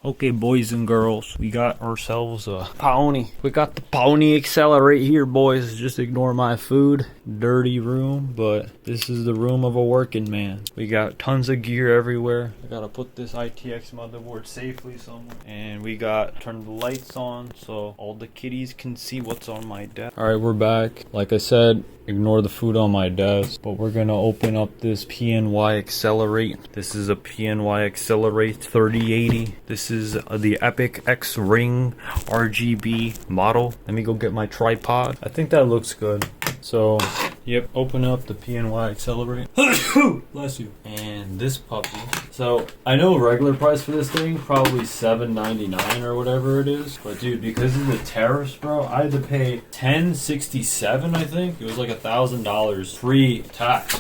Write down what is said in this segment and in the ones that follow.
Okay, boys and girls, we got ourselves a PNY. We got the PNY XLR8 here, boys. Just ignore my food. Dirty room, but this is the room of a working man. We got tons of gear everywhere. I gotta put this ITX motherboard safely somewhere. And we got turn the lights on so all the kiddies can see what's on my desk. Alright, we're back. Like I said, ignore the food on my desk, but we're gonna open up this PNY XLR8. This is a PNY XLR8 3080. This is the Epic X Ring RGB model. Let me go get my tripod. I think that looks good. So, yep, open up the PNY XLR8. Bless you. And this puppy. So, I know regular price for this thing, probably $7.99 or whatever it is. But dude, because of the tariffs, bro, I had to pay $10.67, I think. It was like $1,000 pre-tax.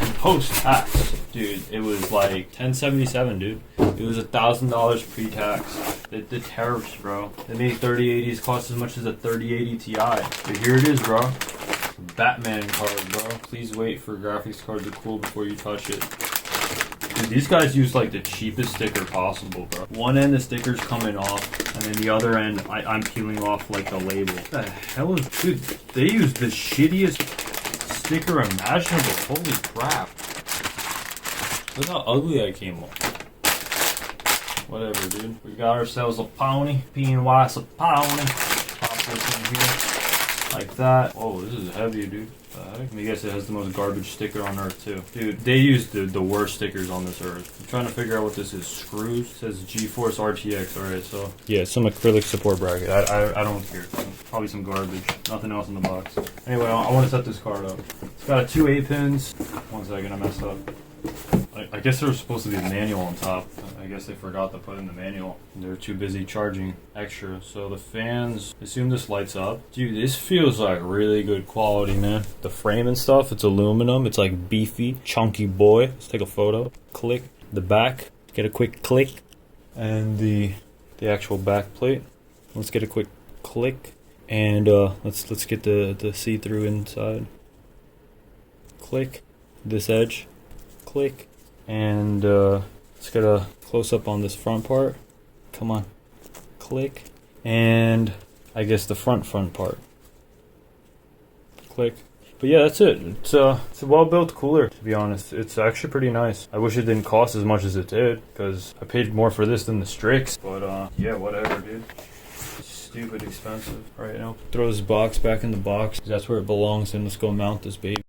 And post-tax. Dude, it was like $10.77, dude. It was $1,000 pre-tax. The tariffs, bro. They make 3080s cost as much as a 3080 Ti. But here it is, bro. Batman card, bro. Please wait for graphics card to cool before you touch it. Dude, these guys use like the cheapest sticker possible, bro. One end the sticker's coming off, and then the other end I'm peeling off like the label. What the hell is, dude? They use the shittiest sticker imaginable. Holy crap. Look how ugly I came off. Whatever, dude. We got ourselves a PNY. PNY's a PNY. Pop this in here. Like that. Oh, this is heavy, dude. I guess it has the most garbage sticker on earth, too. Dude, they use the worst stickers on this earth. I'm trying to figure out what this is. Screws? It says GeForce RTX. Alright, so. Yeah, some acrylic support bracket. I don't care. Probably some garbage. Nothing else in the box. Anyway, I want to set this card up. It's got 2 A-pins. One second, I messed up. I guess there was supposed to be a manual on top. I guess they forgot to put in the manual. They were too busy charging extra. So the fans, assume this lights up. Dude, this feels like really good quality, man. The frame and stuff, it's aluminum. It's like beefy, chunky boy. Let's take a photo. Click the back. Get a quick click. And the actual back plate. Let's get a quick click. And let's get the see-through inside. Click. This edge. Click. And let's get a close-up on this front part. Come on. Click. And I guess the front part. Click. But yeah, that's it. It's a well-built cooler, to be honest. It's actually pretty nice. I wish it didn't cost as much as it did, because I paid more for this than the Strix. But yeah, whatever, dude. Stupid expensive. Alright, now throw this box back in the box. That's where it belongs, and let's go mount this baby.